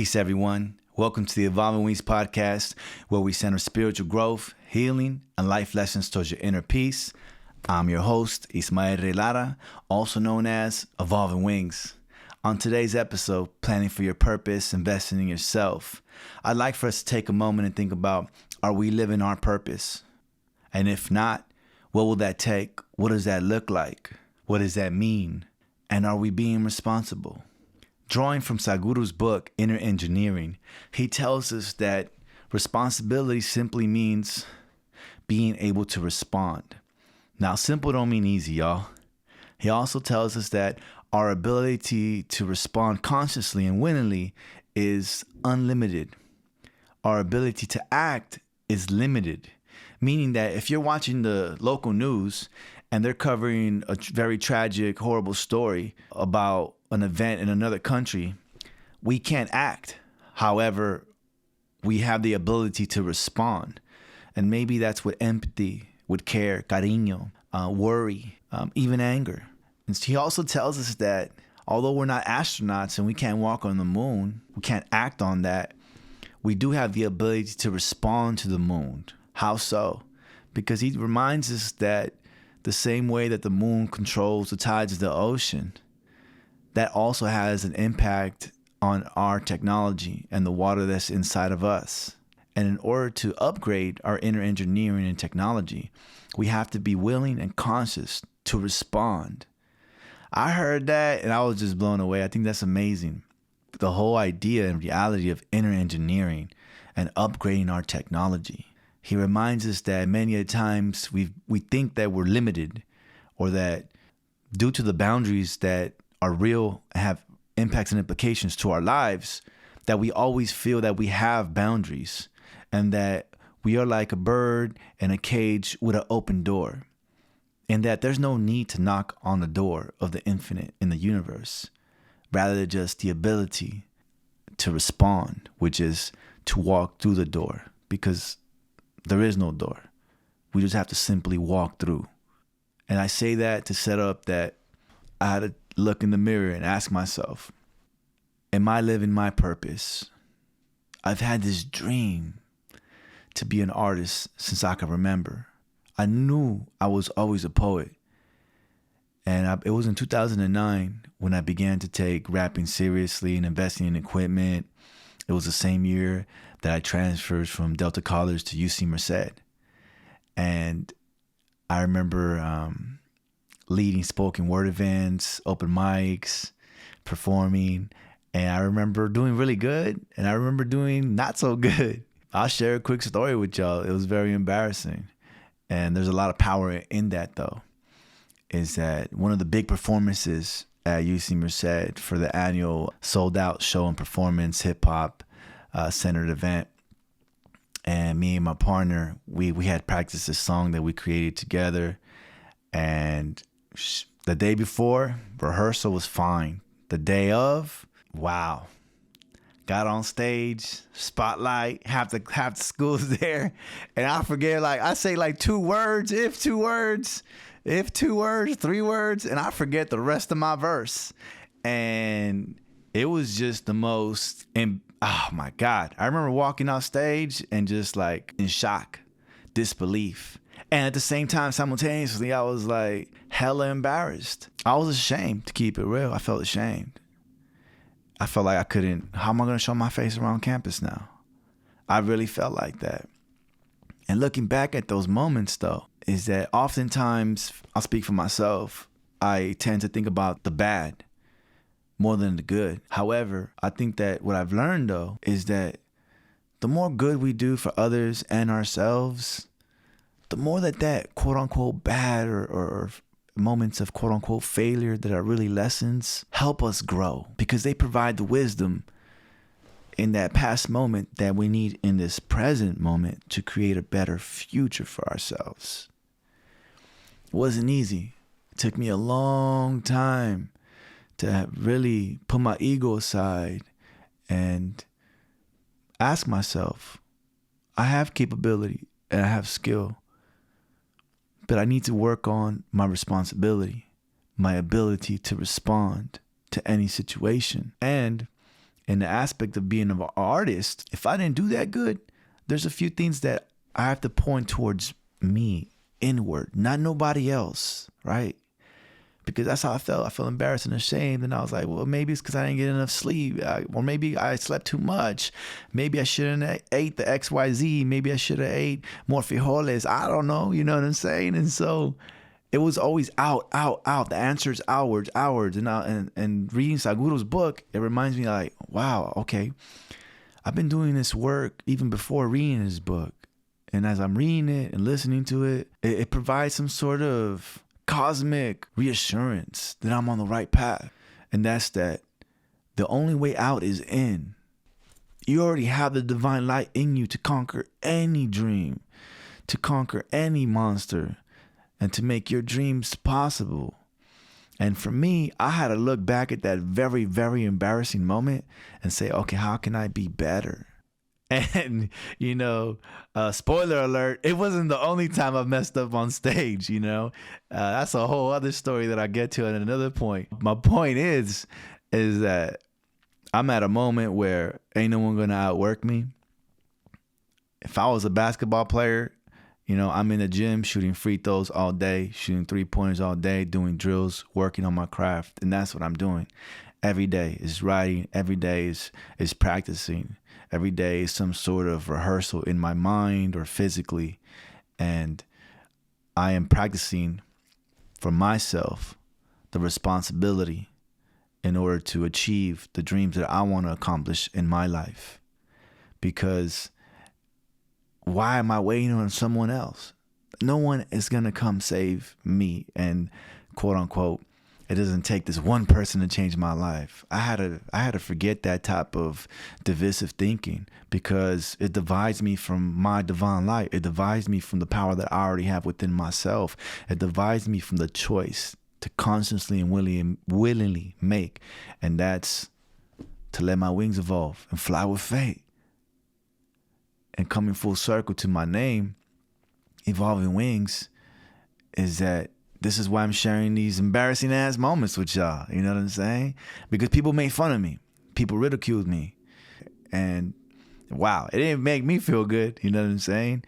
Peace, everyone. Welcome to the Evolving Wings podcast, where we center spiritual growth, healing, and life lessons towards your inner peace. I'm your host, Ismael Lara, also known as Evolving Wings. On today's episode, Planning for Your Purpose, Investing in Yourself, I'd like for us to take a moment and think about, are we living our purpose? And if not, what will that take? What does that look like? What does that mean? And are we being responsible? Drawing from Sadhguru's book, Inner Engineering, he tells us that responsibility simply means being able to respond. Now, simple don't mean easy, y'all. He also tells us that our ability to respond consciously and willingly is unlimited. Our ability to act is limited, meaning that if you're watching the local news and they're covering a very tragic, horrible story about an event in another country, we can't act. However, we have the ability to respond. And maybe that's what empathy, with care, cariño, worry, even anger. And he also tells us that although we're not astronauts and we can't walk on the moon, we can't act on that, we do have the ability to respond to the moon. How so? Because he reminds us that the same way that the moon controls the tides of the ocean, that also has an impact on our technology and the water that's inside of us. And in order to upgrade our inner engineering and technology, we have to be willing and conscious to respond. I heard that and I was just blown away. I think that's amazing. The whole idea and reality of inner engineering and upgrading our technology. He reminds us that many a times we think that we're limited, or that due to the boundaries that are real, have impacts and implications to our lives, that we always feel that we have boundaries and that we are like a bird in a cage with an open door, and that there's no need to knock on the door of the infinite in the universe, rather than just the ability to respond, which is to walk through the door, because there is no door. We just have to simply walk through. And I say that to set up that I had to look in the mirror and ask myself, am I living my purpose? I've had this dream to be an artist since I can remember. I knew I was always a poet. And it was in 2009 when I began to take rapping seriously and investing in equipment. It was the same year that I transferred from Delta College to UC Merced. And I remember leading spoken word events, open mics, performing. And I remember doing really good. And I remember doing not so good. I'll share a quick story with y'all. It was very embarrassing. And there's a lot of power in that, though. Is that one of the big performances at UC Merced for the annual sold out show and performance hip hop centered event. And me and my partner, we had practiced a song that we created together. And the day before, rehearsal was fine. The day of, wow. Got on stage, spotlight, half the school's there. And I forget, I say 2 words, if 2 words, 3 words, and I forget the rest of my verse. And it was just the most, oh my God. I remember walking off stage and just in shock, disbelief. And at the same time, simultaneously, I was hella embarrassed. I was ashamed, to keep it real. I felt ashamed. I felt like I couldn't, how am I going to show my face around campus now? I really felt like that. And looking back at those moments, though, is that oftentimes, I'll speak for myself, I tend to think about the bad more than the good. However, I think that what I've learned, though, is that the more good we do for others and ourselves, the more that quote unquote bad or moments of quote unquote failure that are really lessons help us grow, because they provide the wisdom in that past moment that we need in this present moment to create a better future for ourselves. It wasn't easy. It took me a long time to really put my ego aside and ask myself, I have capability and I have skill, but I need to work on my responsibility, my ability to respond to any situation. And in the aspect of being an artist, if I didn't do that good, there's a few things that I have to point towards me, inward, not nobody else, right? Because that's how I felt. I felt embarrassed and ashamed. And I was like, well, maybe it's because I didn't get enough sleep. Or maybe I slept too much. Maybe I shouldn't have ate the XYZ. Maybe I should have ate more frijoles. I don't know. You know what I'm saying? And so it was always out. The answer is outwards. And reading Saguro's book, it reminds me like, wow, okay. I've been doing this work even before reading his book. And as I'm reading it and listening to it, it provides some sort of cosmic reassurance that I'm on the right path. And that's that the only way out is in. You already have the divine light in you to conquer any dream, to conquer any monster, and to make your dreams possible. And for me, I had to look back at that very, very embarrassing moment and say, okay, how can I be better? And, you know, spoiler alert, it wasn't the only time I messed up on stage, you know. That's a whole other story that I get to at another point. My point is that I'm at a moment where ain't no one going to outwork me. If I was a basketball player, you know, I'm in the gym shooting free throws all day, shooting 3-pointers all day, doing drills, working on my craft. And that's what I'm doing. Every day is writing. Every day is practicing. Every day is some sort of rehearsal in my mind or physically. And I am practicing for myself the responsibility in order to achieve the dreams that I want to accomplish in my life. Because why am I waiting on someone else? No one is going to come save me. And quote unquote, it doesn't take this one person to change my life. I had to forget that type of divisive thinking, because it divides me from my divine light. It divides me from the power that I already have within myself. It divides me from the choice to consciously and willingly make. And that's to let my wings evolve and fly with fate. And coming full circle to my name, Evolving Wings, is that this is why I'm sharing these embarrassing ass moments with y'all. You know what I'm saying? Because people made fun of me. People ridiculed me. And wow, it didn't make me feel good. You know what I'm saying?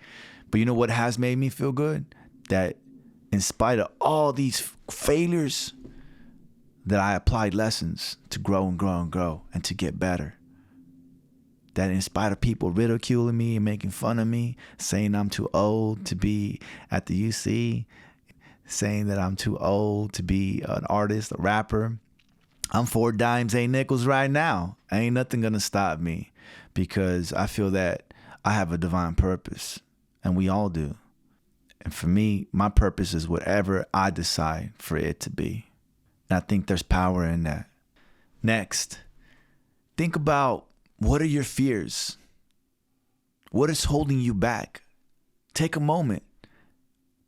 But you know what has made me feel good? That in spite of all these failures, that I applied lessons to grow and grow and grow and to get better. That in spite of people ridiculing me and making fun of me, saying I'm too old to be at the UC, saying that I'm too old to be an artist, a rapper, I'm 4 dimes, 8 nickels right now. Ain't nothing gonna stop me, because I feel that I have a divine purpose, and we all do. And for me, my purpose is whatever I decide for it to be. And I think there's power in that. Next, think about, what are your fears? What is holding you back? Take a moment.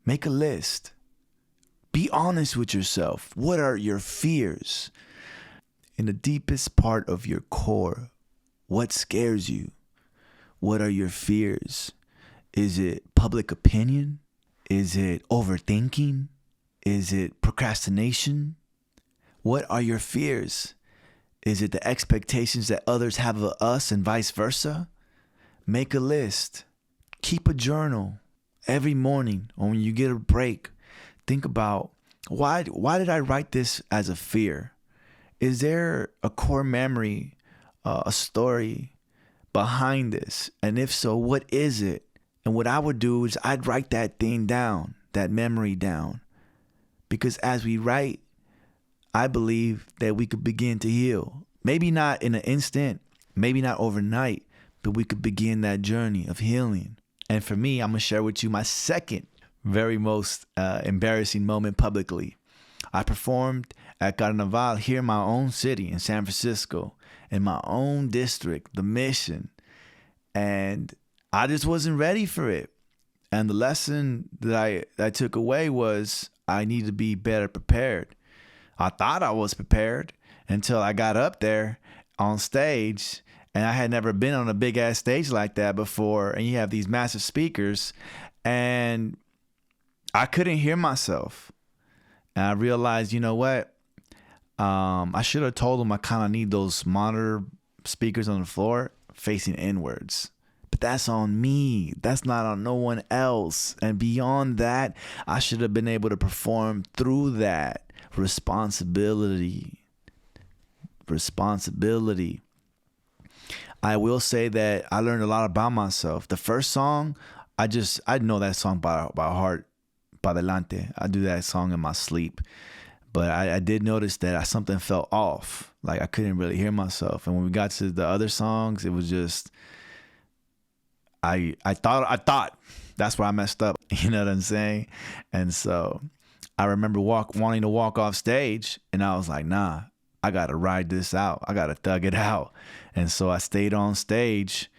Make a list. Be honest with yourself. What are your fears? In the deepest part of your core, what scares you? What are your fears? Is it public opinion? Is it overthinking? Is it procrastination? What are your fears? Is it the expectations that others have of us and vice versa? Make a list. Keep a journal. Every morning or when you get a break, think about, why did I write this as a fear? Is there a core memory, a story behind this? And if so, what is it? And what I would do is I'd write that thing down, that memory down. Because as we write, I believe that we could begin to heal. Maybe not in an instant, maybe not overnight, but we could begin that journey of healing. And for me, I'm going to share with you my second very most embarrassing moment publicly. I performed at Carnaval here in my own city in San Francisco, in my own district, the Mission. And I just wasn't ready for it. And the lesson that I took away was I need to be better prepared. I thought I was prepared until I got up there on stage, and I had never been on a big ass stage like that before. And you have these massive speakers, and I couldn't hear myself. And I realized, you know what? I should have told them I kind of need those monitor speakers on the floor facing inwards. But that's on me. That's not on no one else. And beyond that, I should have been able to perform through that. Responsibility. I will say that I learned a lot about myself. The first song, I know that song by heart. Pa Adelante. I do that song in my sleep. But I did notice that something felt off. Like I couldn't really hear myself. And when we got to the other songs, it was just, I thought that's where I messed up. You know what I'm saying? And so I remember wanting to walk off stage, and I was like, nah, I got to ride this out. I got to thug it out. And so I stayed on stage,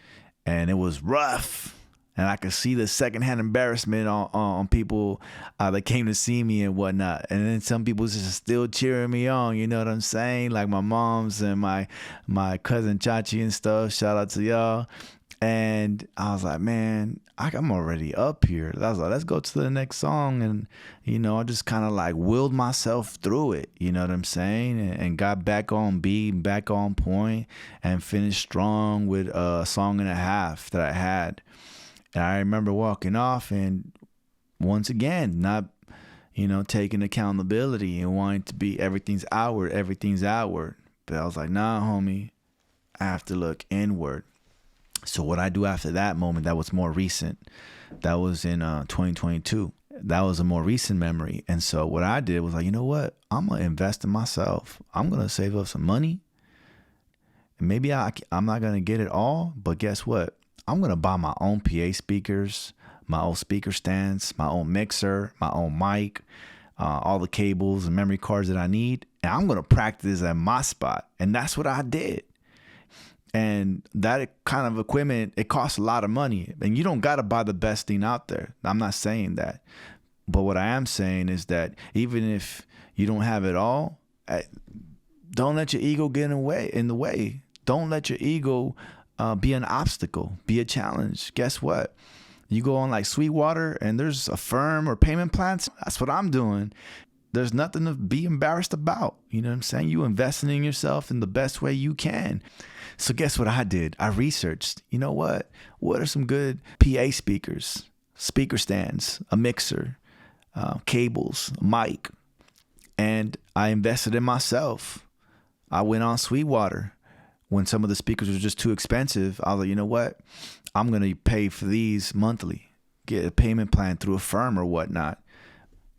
and it was rough. And I could see the secondhand embarrassment on people that came to see me and whatnot. And then some people just still cheering me on. You know what I'm saying? Like my moms and my cousin Chachi and stuff. Shout out to y'all. And I was like, man, I'm already up here. I was like, let's go to the next song. And, you know, I just kind of like willed myself through it. You know what I'm saying? And got back on beat, back on point, and finished strong with a song and a half that I had. And I remember walking off and once again, not, you know, taking accountability and wanting to be everything's outward. But I was like, nah, homie, I have to look inward. So what I do after that moment, that was more recent. That was in 2022. That was a more recent memory. And so what I did was like, you know what? I'm going to invest in myself. I'm going to save up some money. And maybe I'm not going to get it all, but guess what? I'm going to buy my own PA speakers, my own speaker stands, my own mixer, my own mic, all the cables and memory cards that I need. And I'm going to practice at my spot. And that's what I did. And that kind of equipment, it costs a lot of money. And you don't got to buy the best thing out there. I'm not saying that. But what I am saying is that even if you don't have it all, don't let your ego get in the way. Don't let your ego be an obstacle, be a challenge. Guess what? You go on like Sweetwater and there's a firm or payment plans. That's what I'm doing. There's nothing to be embarrassed about. You know what I'm saying? You investing in yourself in the best way you can. So guess what I did? I researched, you know what? What are some good PA speakers, speaker stands, a mixer, cables, a mic, and I invested in myself. I went on Sweetwater. When some of the speakers were just too expensive, I was like, you know what? I'm going to pay for these monthly, get a payment plan through a firm or whatnot.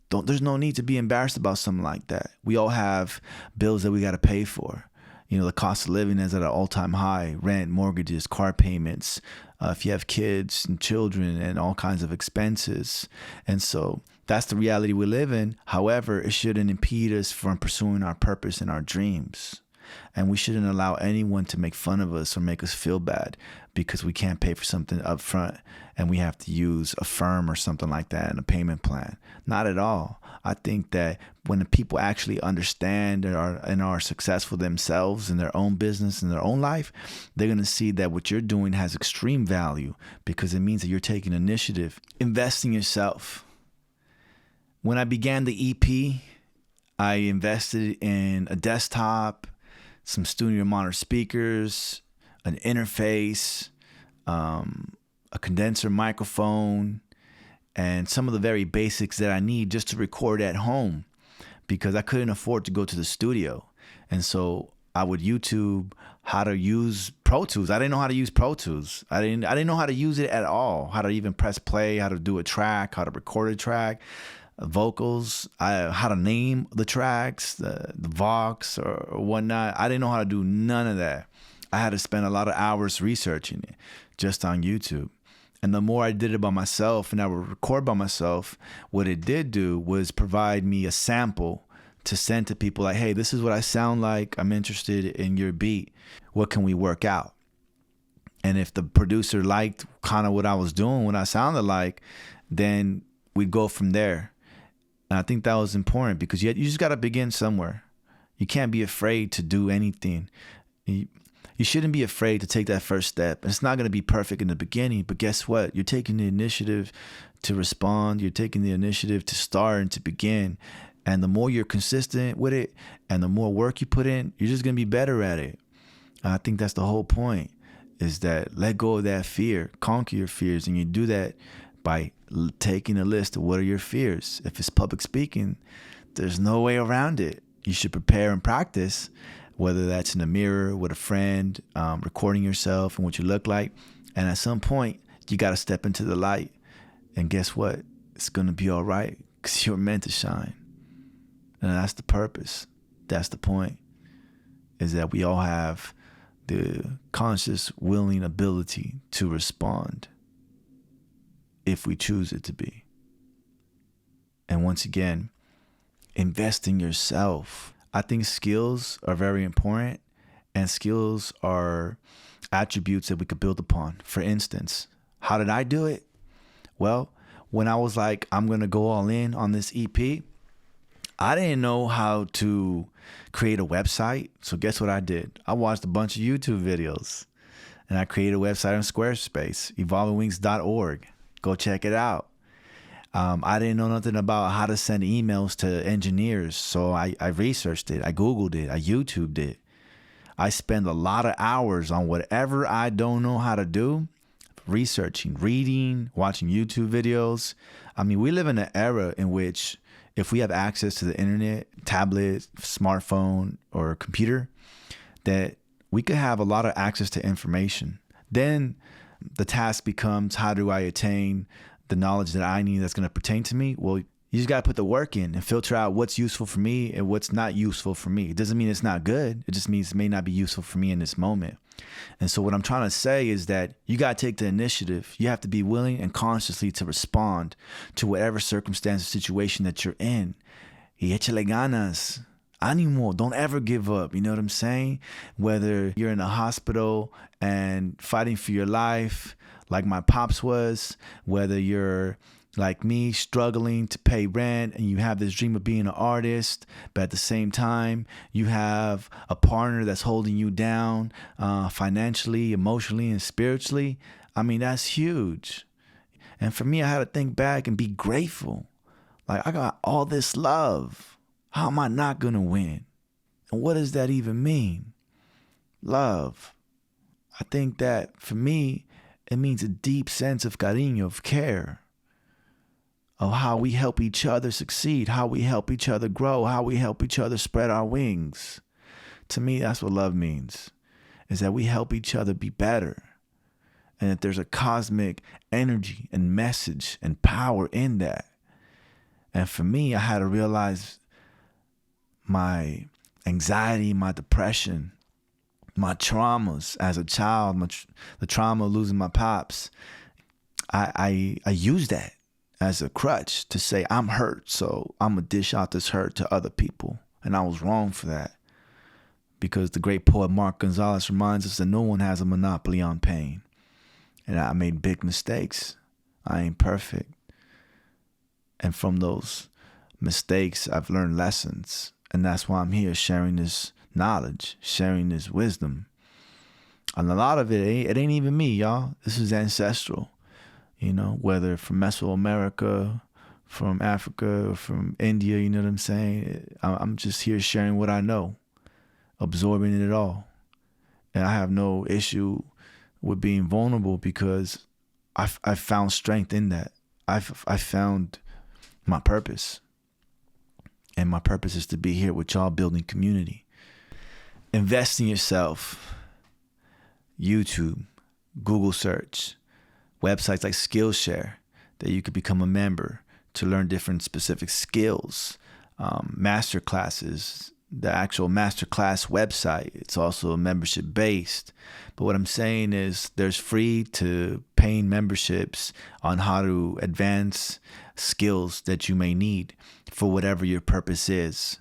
There's no need to be embarrassed about something like that. We all have bills that we got to pay for. You know, the cost of living is at an all-time high. Rent, mortgages, car payments. If you have kids and children and all kinds of expenses. And so that's the reality we live in. However, it shouldn't impede us from pursuing our purpose and our dreams. And we shouldn't allow anyone to make fun of us or make us feel bad because we can't pay for something up front and we have to use a firm or something like that in a payment plan. Not at all. I think that when the people actually understand and are successful themselves in their own business, in their own life, they're going to see that what you're doing has extreme value because it means that you're taking initiative. Invest in yourself. When I began the EP, I invested in a desktop, some studio monitor speakers, an interface, a condenser microphone, and some of the very basics that I need just to record at home because I couldn't afford to go to the studio. And so I would YouTube how to use Pro Tools. I didn't know how to use Pro Tools. I didn't know how to use it at all, how to even press play, how to do a track, how to record a track. Vocals, how to name the tracks, the Vox or whatnot. I didn't know how to do none of that. I had to spend a lot of hours researching it just on YouTube. And the more I did it by myself and I would record by myself, what it did do was provide me a sample to send to people like, hey, this is what I sound like. I'm interested in your beat. What can we work out? And if the producer liked kind of what I was doing, what I sounded like, then we'd go from there. And I think that was important because you just got to begin somewhere. You can't be afraid to do anything. You shouldn't be afraid to take that first step. It's not going to be perfect in the beginning, but guess what? You're taking the initiative to respond. You're taking the initiative to start and to begin. And the more you're consistent with it and the more work you put in, you're just going to be better at it. I think that's the whole point, is that let go of that fear, conquer your fears. And you do that by taking a list of what are your fears. If it's public speaking, there's no way around it. You should prepare and practice, whether that's in the mirror with a friend, recording yourself and what you look like. And at some point, you got to step into the light. And guess what? It's going to be all right, because you're meant to shine. And that's the purpose. That's the point, is that we all have the conscious, willing ability to respond if we choose it to be. And once again, invest in yourself. I think skills are very important, and skills are attributes that we could build upon. For instance, how did I do it? Well, when I was like, I'm going to go all in on this EP, I didn't know how to create a website. So guess what I did? I watched a bunch of YouTube videos, and I created a website on Squarespace, evolvingwings.org. Go check it out. I didn't know nothing about how to send emails to engineers. So I researched it. I Googled it. I YouTubed it. I spend a lot of hours on whatever I don't know how to do, researching, reading, watching YouTube videos. I mean, we live in an era in which if we have access to the internet, tablet, smartphone, or computer, that we could have a lot of access to information. Then the task becomes, how do I attain the knowledge that I need that's going to pertain to me? Well, you just got to put the work in and filter out what's useful for me and what's not useful for me. It doesn't mean it's not good. It just means it may not be useful for me in this moment. And so what I'm trying to say is that you got to take the initiative. You have to be willing and consciously to respond to whatever circumstance or situation that you're in. Y échale ganas. Ánimo. Don't ever give up. You know what I'm saying? Whether you're in a hospital and fighting for your life, like my pops was, whether you're like me, struggling to pay rent, and you have this dream of being an artist, but at the same time, you have a partner that's holding you down financially, emotionally, and spiritually. I mean, that's huge. And for me, I had to think back and be grateful. Like, I got all this love. How am I not going to win? And what does that even mean? Love. I think that for me, it means a deep sense of cariño, of care, of how we help each other succeed, how we help each other grow, how we help each other spread our wings. To me, that's what love means, is that we help each other be better, and that there's a cosmic energy and message and power in that. And for me, I had to realize my anxiety, my depression, my traumas as a child, the trauma of losing my pops, I used that as a crutch to say, I'm hurt, so I'm going to dish out this hurt to other people. And I was wrong for that, because the great poet Mark Gonzalez reminds us that no one has a monopoly on pain. And I made big mistakes. I ain't perfect. And from those mistakes, I've learned lessons. And that's why I'm here sharing this knowledge, sharing this wisdom. And a lot of it ain't even me, y'all. This is ancestral. You know, whether from Mesoamerica, from Africa, or from India, you know what I'm saying? I'm just here sharing what I know, absorbing it all. And I have no issue with being vulnerable, because I've found strength in that. I've found my purpose. And my purpose is to be here with y'all, building community. Invest in yourself. YouTube, Google search, websites like Skillshare that you could become a member to learn different specific skills, master classes, the actual masterclass website. It's also membership based. But what I'm saying is there's free to paying memberships on how to advance skills that you may need for whatever your purpose is.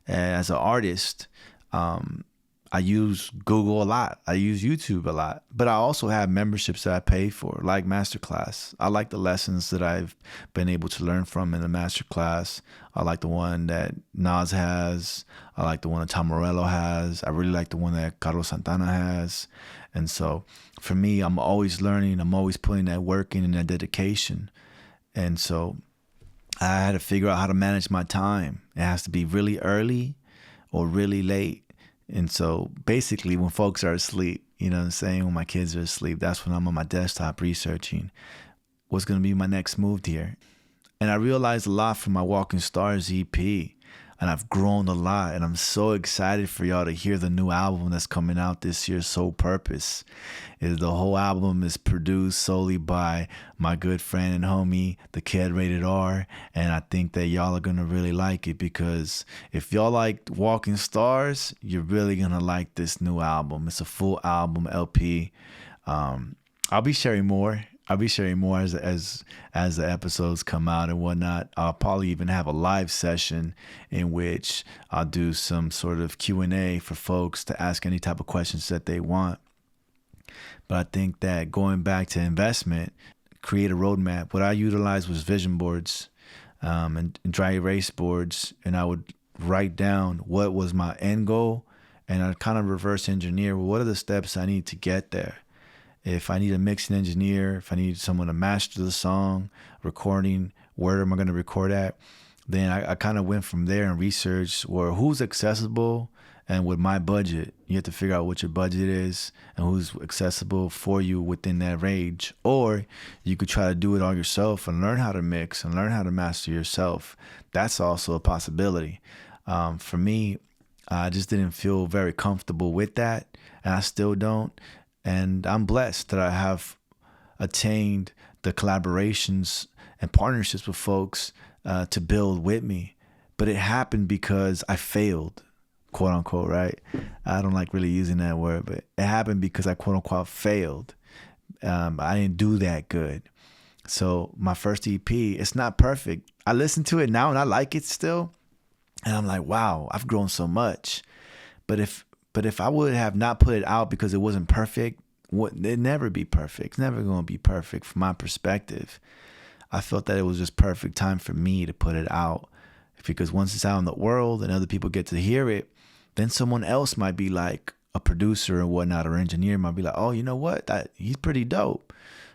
As an artist, I use Google a lot. I use YouTube a lot. But I also have memberships that I pay for, like Masterclass. I like the lessons that I've been able to learn from in the Masterclass. I like the one that Nas has. I like the one that Tom Morello has. I really like the one that Carlos Santana has. And so for me, I'm always learning. I'm always putting that work in and that dedication. And so I had to figure out how to manage my time. It has to be really early or really late, And so basically when folks are asleep, you know what I'm saying, when my kids are asleep, that's when I'm on my desktop researching what's going to be my next move here. And I realized a lot from my Walking Stars EP. And I've grown a lot. And I'm so excited for y'all to hear the new album that's coming out this year, Soul Purpose. The whole album is produced solely by my good friend and homie, the Kid Rated R. And I think that y'all are going to really like it, because if y'all like Walking Stars, you're really going to like this new album. It's a full album, LP. I'll be sharing more. As the episodes come out and whatnot. I'll probably even have a live session in which I'll do some sort of Q&A for folks to ask any type of questions that they want. But I think that going back to investment, create a roadmap. What I utilized was vision boards and dry erase boards, and I would write down what was my end goal, and I'd kind of reverse engineer, well, what are the steps I need to get there? If I need a mixing engineer, if I need someone to master the song, recording, where am I going to record at? Then I kind of went from there and researched, well, who's accessible, and with my budget. You have to figure out what your budget is and who's accessible for you within that range. Or you could try to do it all yourself and learn how to mix and learn how to master yourself. That's also a possibility. For me, I just didn't feel very comfortable with that, and I still don't. And I'm blessed that I have attained the collaborations and partnerships with folks to build with me. But it happened because I failed, quote unquote, right? I don't like really using that word, but it happened because I, quote unquote, failed. I didn't do that good. So my first EP, it's not perfect. I listen to it now and I like it still. And I'm like, wow, I've grown so much. But if I would have not put it out because it wasn't perfect, it'd never be perfect. It's never going to be perfect from my perspective. I felt that it was just perfect time for me to put it out, because once it's out in the world and other people get to hear it, then someone else might be like a producer and whatnot, or engineer might be like, oh, you know what? He's pretty dope,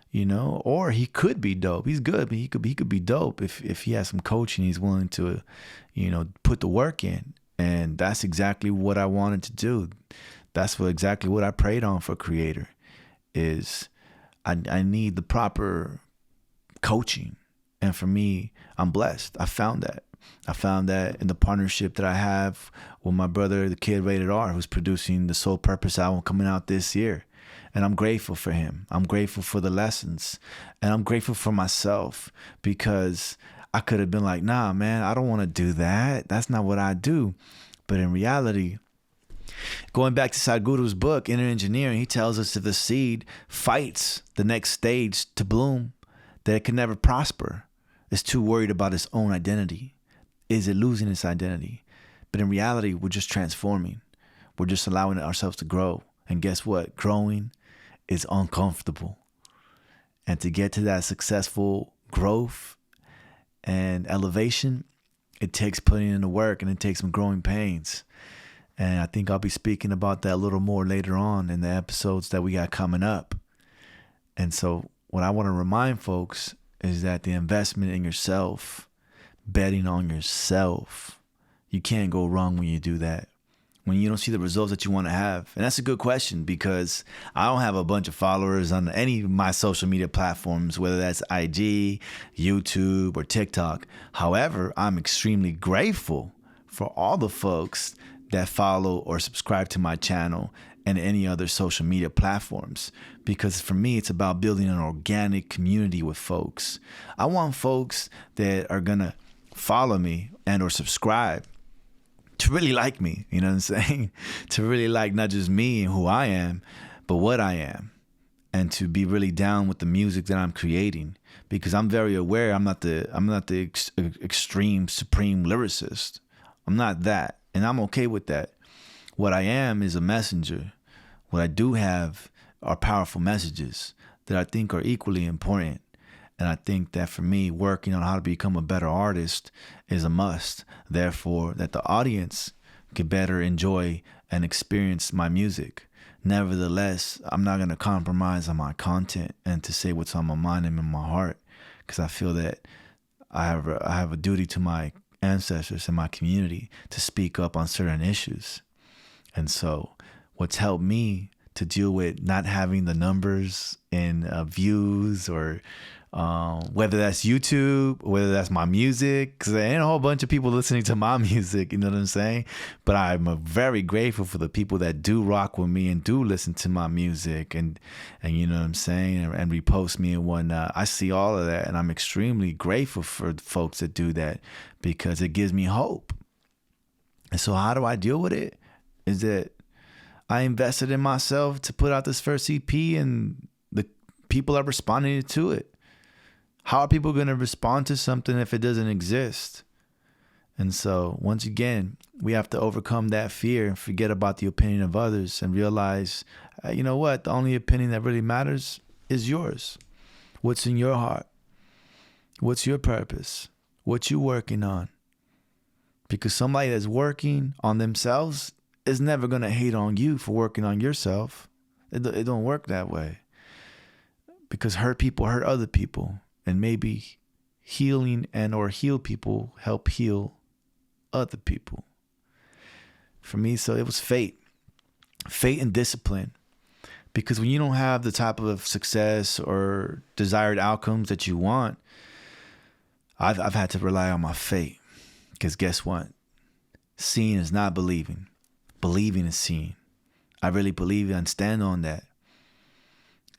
you know, or he could be dope. He's good, but he could be dope if he has some coaching. He's willing to, you know, put the work in. And that's exactly what I wanted to do. That's exactly what I prayed on for Creator, is I need the proper coaching. And for me, I'm blessed. I found that in the partnership that I have with my brother, the Kid Rated R, who's producing the Soul Purpose album coming out this year. And I'm grateful for him. I'm grateful for the lessons. And I'm grateful for myself, because I could have been like, nah, man, I don't want to do that. That's not what I do. But in reality, going back to Sadhguru's book, Inner Engineering, he tells us if the seed fights the next stage to bloom, that it can never prosper. It's too worried about its own identity. Is it losing its identity? But in reality, we're just transforming. We're just allowing ourselves to grow. And guess what? Growing is uncomfortable. And to get to that successful growth and elevation, it takes putting in the work, and it takes some growing pains. And I think I'll be speaking about that a little more later on in the episodes that we got coming up. And so what I want to remind folks is that the investment in yourself, betting on yourself, you can't go wrong when you do that. When you don't see the results that you want to have. And that's a good question, because I don't have a bunch of followers on any of my social media platforms, whether that's IG, YouTube, or TikTok. However, I'm extremely grateful for all the folks that follow or subscribe to my channel and any other social media platforms. Because for me, it's about building an organic community with folks. I want folks that are going to follow me and or subscribe to really like me, you know what I'm saying? To really like not just me and who I am, but what I am. And to be really down with the music that I'm creating. Because I'm very aware I'm not the extreme supreme lyricist. I'm not that. And I'm okay with that. What I am is a messenger. What I do have are powerful messages that I think are equally important. And I think that for me, working on how to become a better artist is a must. Therefore, that the audience can better enjoy and experience my music. Nevertheless, I'm not going to compromise on my content and to say what's on my mind and in my heart, because I feel that I have a duty to my ancestors and my community to speak up on certain issues. And so what's helped me to deal with not having the numbers and views, or whether that's YouTube, whether that's my music, because there ain't a whole bunch of people listening to my music, you know what I'm saying? But I'm very grateful for the people that do rock with me and do listen to my music, and you know what I'm saying, and repost me and whatnot. I see all of that, and I'm extremely grateful for folks that do that, because it gives me hope. And so how do I deal with it? Is that I invested in myself to put out this first EP, and the people are responding to it. How are people going to respond to something if it doesn't exist? And so once again, we have to overcome that fear and forget about the opinion of others, and realize, you know what? The only opinion that really matters is yours. What's in your heart? What's your purpose? What you working on? Because somebody that's working on themselves is never going to hate on you for working on yourself. It don't work that way. Because hurt people hurt other people. And maybe healing and or heal people help heal other people. For me, so it was fate. Fate and discipline. Because when you don't have the type of success or desired outcomes that you want, I've had to rely on my fate. Because guess what? Seeing is not believing. Believing is seeing. I really believe and stand on that.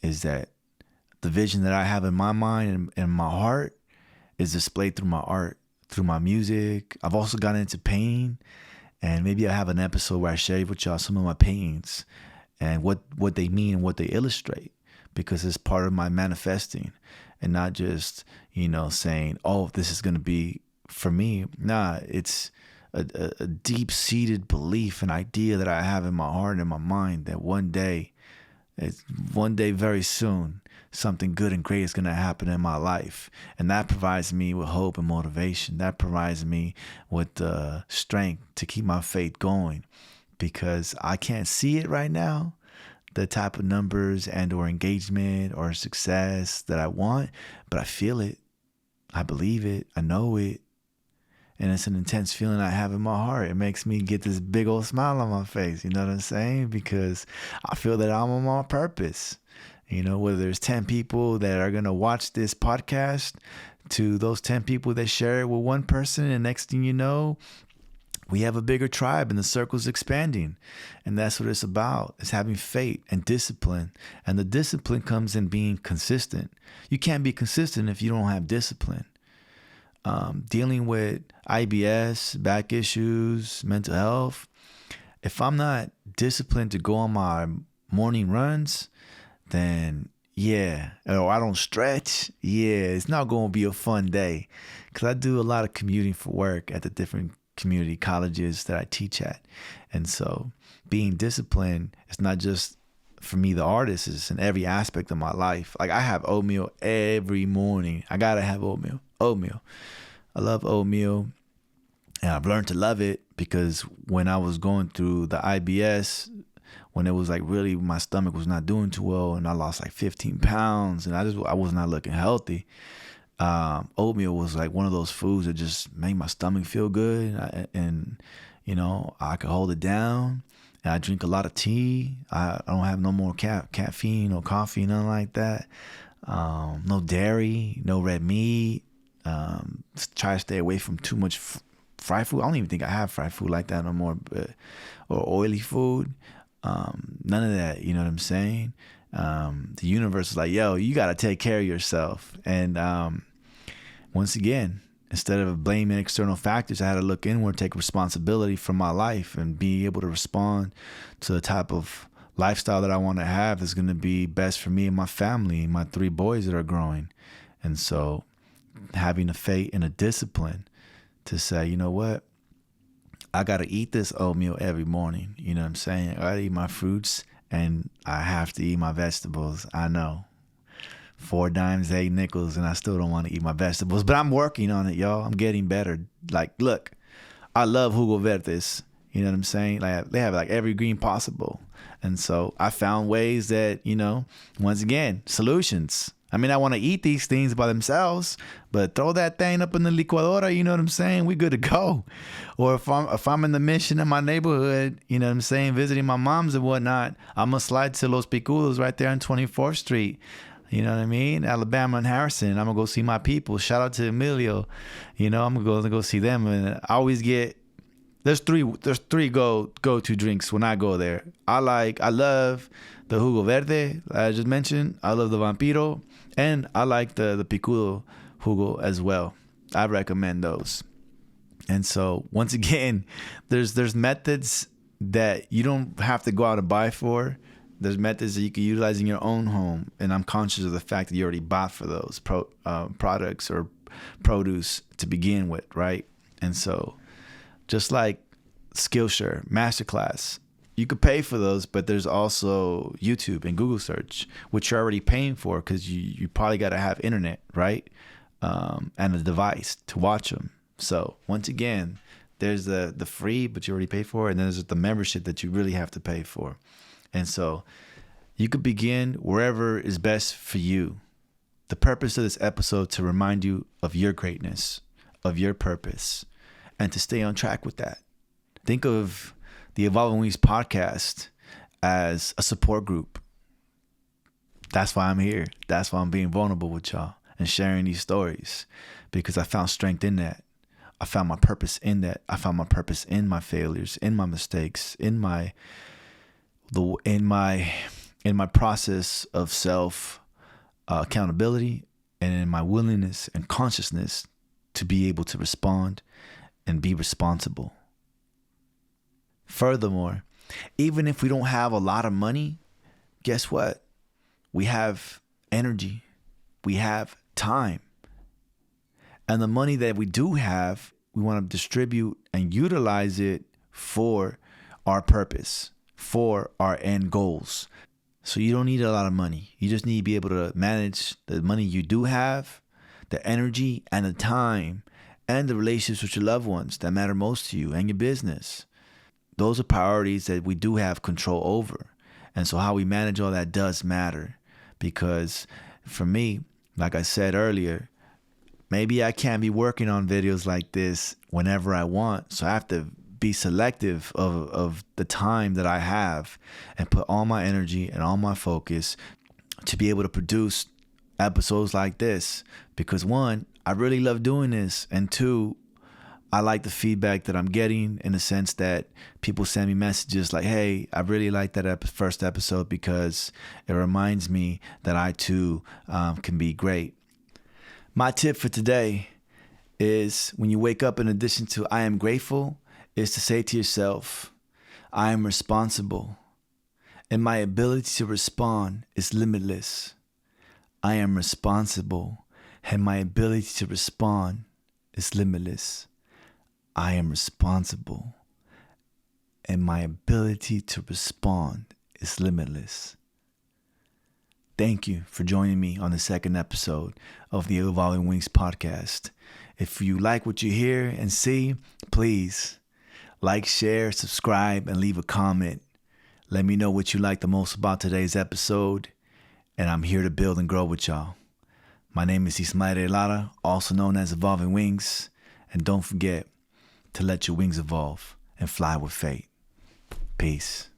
Is that the vision that I have in my mind and my heart is displayed through my art, through my music. I've also gotten into painting, and maybe I have an episode where I share with y'all some of my paintings and what they mean and what they illustrate, because it's part of my manifesting, and not just, you know, saying, oh, this is going to be for me. Nah, it's a deep-seated belief and idea that I have in my heart and in my mind that one day very soon, something good and great is going to happen in my life. And that provides me with hope and motivation. That provides me with strength to keep my faith going, because I can't see it right now, the type of numbers and or engagement or success that I want, but I feel it. I believe it. I know it. And it's an intense feeling I have in my heart. It makes me get this big old smile on my face. You know what I'm saying? Because I feel that I'm on my purpose. You know, whether there's 10 people that are going to watch this podcast, to those 10 people that share it with one person, and next thing you know, we have a bigger tribe and the circle's expanding. And that's what it's about. It's having faith and discipline. And the discipline comes in being consistent. You can't be consistent if you don't have discipline. Dealing with IBS, back issues, mental health. If I'm not disciplined to go on my morning runs, then or I don't stretch, it's not going to be a fun day. Because I do a lot of commuting for work at the different community colleges that I teach at. And so being disciplined is not just for me, the artist, is in every aspect of my life. Like I have oatmeal every morning. I got to have oatmeal. I love oatmeal, and I've learned to love it, because when I was going through the IBS, when it was like really my stomach was not doing too well, and I lost like 15 pounds, and I was not looking healthy. Oatmeal was like one of those foods that just made my stomach feel good, and you know, I could hold it down. And I drink a lot of tea. I don't have no more caffeine or coffee, nothing like that. No dairy, no red meat. Try to stay away from too much fried food. I don't even think I have fried food like that no more, or oily food. None of that, you know what I'm saying? The universe is like, yo, you got to take care of yourself. And once again, instead of blaming external factors, I had to look inward, take responsibility for my life, and be able to respond to the type of lifestyle that I want to have that's going to be best for me and my family, my 3 boys that are growing. And so having a faith and a discipline to say, you know what, I got to eat this oatmeal every morning. You know what I'm saying? I got to eat my fruits, and I have to eat my vegetables. I know. 4 dimes, 8 nickels, and I still don't want to eat my vegetables. But I'm working on it, y'all. I'm getting better. Like, look, I love Jugo Verdes. You know what I'm saying? Like, they have like every green possible. And so I found ways that, you know, once again, solutions. I mean, I want to eat these things by themselves, but throw that thing up in the licuadora, you know what I'm saying? We good to go. Or if I'm in the Mission in my neighborhood, you know what I'm saying, visiting my mom's and whatnot, I'm going to slide to Los Picudos right there on 24th Street. You know what I mean? Alabama and Harrison. I'm going to go see my people. Shout out to Emilio. You know, I'm going to go see them. And I always get, there's three go-to drinks when I go there. I love the Jugo Verde, I just mentioned. I love the Vampiro. And I like the Picudo Jugo as well. I recommend those. And so, once again, there's methods that you don't have to go out and buy for. There's methods that you can utilize in your own home. And I'm conscious of the fact that you already bought for those products or produce to begin with, right? And so, just like Skillshare, Masterclass, you could pay for those, but there's also YouTube and Google search, which you're already paying for because you probably got to have internet, right? And a device to watch them. So once again, there's the free, but you already pay for it. And then there's the membership that you really have to pay for. And so you could begin wherever is best for you. The purpose of this episode to remind you of your greatness, of your purpose, and to stay on track with that. Think of the Evolving Wings podcast as a support group. That's why I'm here. That's why I'm being vulnerable with y'all and sharing these stories, because I found strength in that. I found my purpose in that. I found my purpose in my failures, in my mistakes, in my process of self accountability, and in my willingness and consciousness to be able to respond and be responsible. Furthermore, even if we don't have a lot of money, guess what? We have energy. We have time. And the money that we do have, we want to distribute and utilize it for our purpose, for our end goals. So you don't need a lot of money. You just need to be able to manage the money you do have, the energy and the time, and the relationships with your loved ones that matter most to you and your business. Those are priorities that we do have control over. And so how we manage all that does matter. Because for me, like I said earlier, maybe I can't be working on videos like this whenever I want. So I have to be selective of the time that I have and put all my energy and all my focus to be able to produce episodes like this. Because one, I really love doing this. And two, I like the feedback that I'm getting in the sense that people send me messages like, hey, I really like that first episode because it reminds me that I too can be great. My tip for today is when you wake up, in addition to I am grateful, is to say to yourself, I am responsible and my ability to respond is limitless. I am responsible and my ability to respond is limitless. I am responsible and my ability to respond is limitless. Thank you for joining me on the second episode of the Evolving Wings podcast. If you like what you hear and see, please like, share, subscribe, and leave a comment. Let me know what you like the most about today's episode, and I'm here to build and grow with y'all. My name is Ismael Lara, also known as Evolving Wings, and don't forget to let your wings evolve and fly with fate. Peace.